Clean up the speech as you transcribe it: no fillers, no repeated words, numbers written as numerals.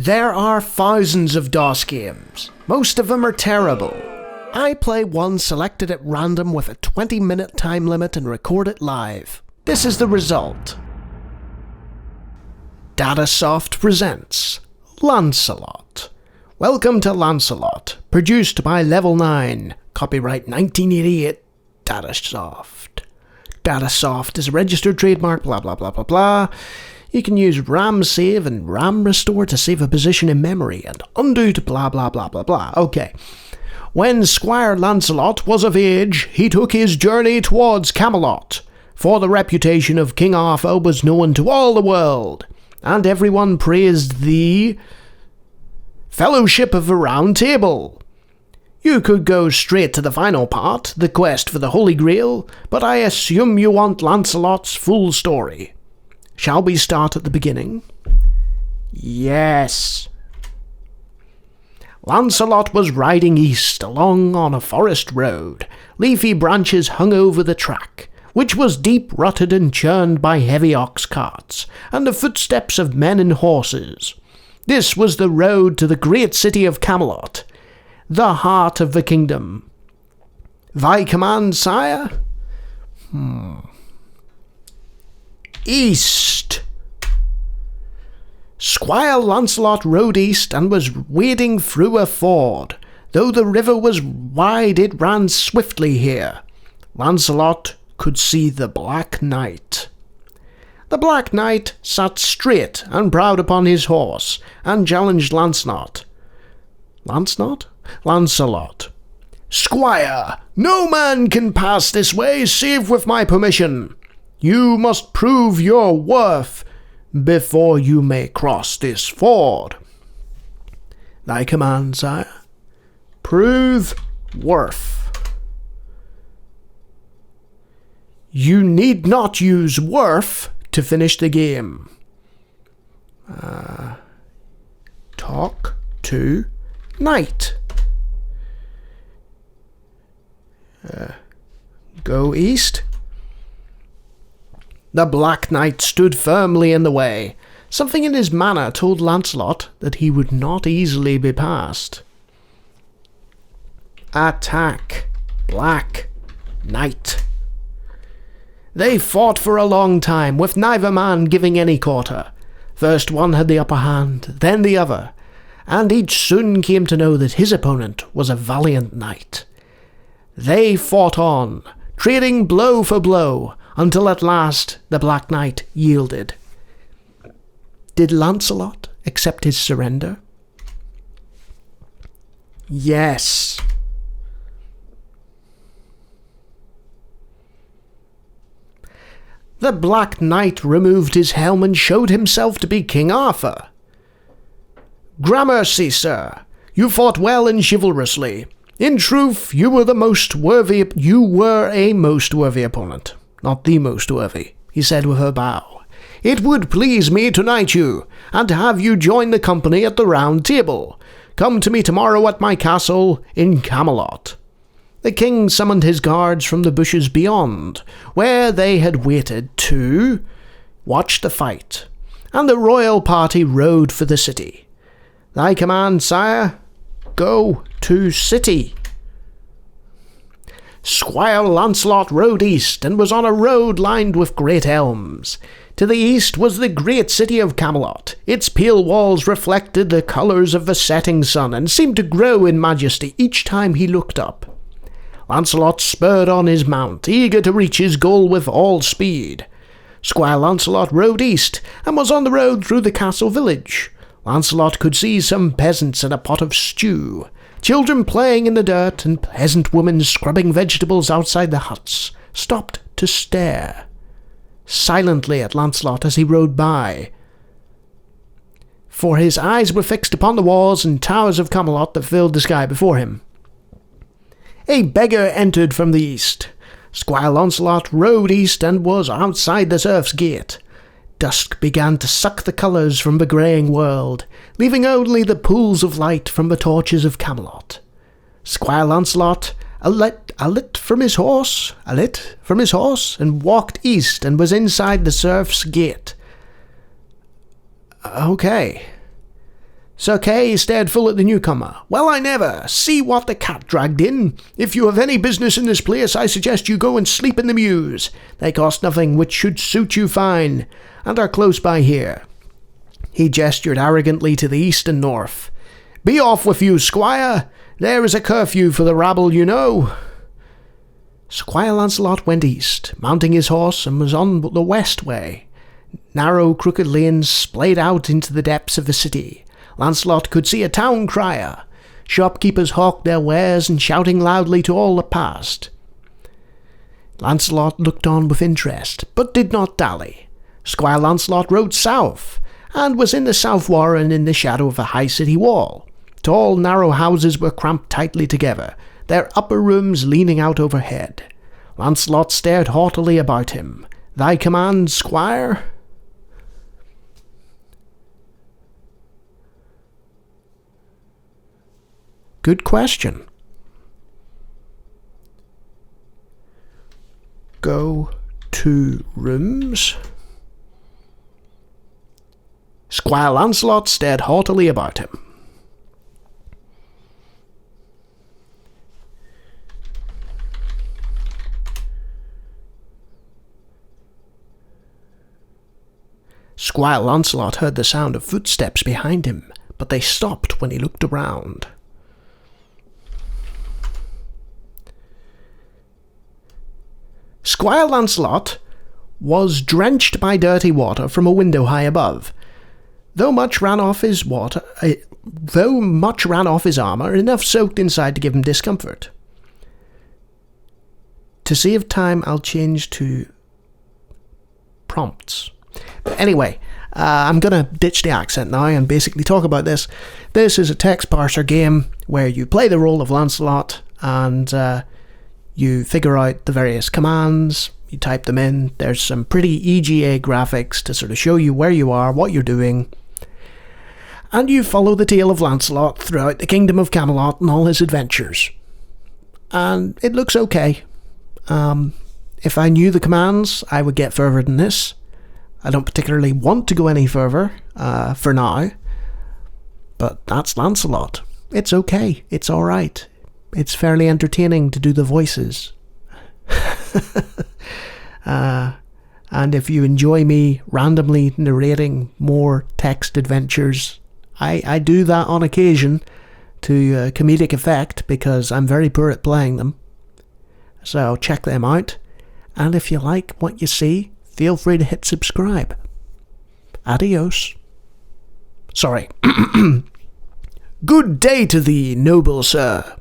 There are thousands of DOS games. Most of them are terrible. I play one selected at random with a 20-minute time limit and record it live. This is the result. Datasoft presents Lancelot. Welcome to Lancelot, produced by Level 9, copyright 1988, Datasoft. Datasoft is a registered trademark, blah blah blah blah blah. You can use RAM save and RAM restore to save a position in memory, and undo to blah blah blah blah blah. Okay. When Squire Lancelot was of age, he took his journey towards Camelot, for the reputation of King Arthur was known to all the world, and everyone praised the Fellowship of the Round Table. You could go straight to the final part, the quest for the Holy Grail, but I assume you want Lancelot's full story. Shall we start at the beginning? Yes. Lancelot was riding east along on a forest road. Leafy branches hung over the track, which was deep-rutted and churned by heavy ox carts, and the footsteps of men and horses. This was the road to the great city of Camelot, the heart of the kingdom. Thy command, sire? East. Squire Lancelot rode east and was wading through a ford. Though the river was wide, it ran swiftly here. Lancelot could see the Black Knight. The Black Knight sat straight and proud upon his horse, and challenged Lancelot. Lancelot. Squire, no man can pass this way save with my permission. You must prove your worth before you may cross this ford. Thy command, sire. Prove worth. You need not use worth to finish the game. Talk to Knight. Go east. The Black Knight stood firmly in the way. Something in his manner told Lancelot that he would not easily be passed. Attack, Black Knight. They fought for a long time, with neither man giving any quarter. First one had the upper hand, then the other, and each soon came to know that his opponent was a valiant knight. They fought on, trading blow for blow, until at last the Black Knight yielded. Did Lancelot accept his surrender? Yes. The Black Knight removed his helm and showed himself to be King Arthur. Gramercy, sir, you fought well and chivalrously. In truth, you were a most worthy opponent. Not the most worthy, he said with a bow. It would please me to knight you, and to have you join the company at the Round Table. Come to me tomorrow at my castle in Camelot. The king summoned his guards from the bushes beyond, where they had waited to watch the fight, and the royal party rode for the city. Thy command, sire. Go to city. Squire Lancelot rode east, and was on a road lined with great elms. To the east was the great city of Camelot. Its pale walls reflected the colours of the setting sun, and seemed to grow in majesty each time he looked up. Lancelot spurred on his mount, eager to reach his goal with all speed. Squire Lancelot rode east, and was on the road through the castle village. Lancelot could see some peasants in a pot of stew, children playing in the dirt, and peasant women scrubbing vegetables outside the huts, stopped to stare silently at Lancelot as he rode by, for his eyes were fixed upon the walls and towers of Camelot that filled the sky before him. A beggar entered from the east. Squire Lancelot rode east and was outside the serf's gate. Dusk began to suck the colours from the greying world, leaving only the pools of light from the torches of Camelot. Squire Lancelot alit from his horse, and walked east and was inside the serf's gate. Okay. Sir Kay stared full at the newcomer. "Well, I never! See what the cat dragged in! If you have any business in this place, I suggest you go and sleep in the mews. They cost nothing, which should suit you fine, and are close by here." He gestured arrogantly to the east and north. "Be off with you, squire! There is a curfew for the rabble, you know." Squire Lancelot went east, mounting his horse, and was on the west way. Narrow, crooked lanes splayed out into the depths of the city. Lancelot could see a town crier. Shopkeepers hawked their wares and shouting loudly to all that passed. Lancelot looked on with interest, but did not dally. Squire Lancelot rode south, and was in the south warren in the shadow of a high city wall. Tall, narrow houses were cramped tightly together, their upper rooms leaning out overhead. Lancelot stared haughtily about him. "Thy command, squire?" Good question. Go to rooms. Squire Lancelot stared haughtily about him. Squire Lancelot heard the sound of footsteps behind him, but they stopped when he looked around. Squire Lancelot was drenched by dirty water from a window high above. Though much ran off his armour, enough soaked inside to give him discomfort. To save time, I'll change to prompts. But anyway, I'm going to ditch the accent now and basically talk about this. This is a text parser game where you play the role of Lancelot and you figure out the various commands, you type them in. There's some pretty EGA graphics to sort of show you where you are, what you're doing. And you follow the tale of Lancelot throughout the kingdom of Camelot and all his adventures. And it looks okay. If I knew the commands, I would get further than this. I don't particularly want to go any further, for now. But that's Lancelot. It's okay. It's alright. It's fairly entertaining to do the voices. And if you enjoy me randomly narrating more text adventures, I do that on occasion to comedic effect because I'm very poor at playing them. So check them out. And if you like what you see, feel free to hit subscribe. Adios. Sorry. Good day to thee, noble sir.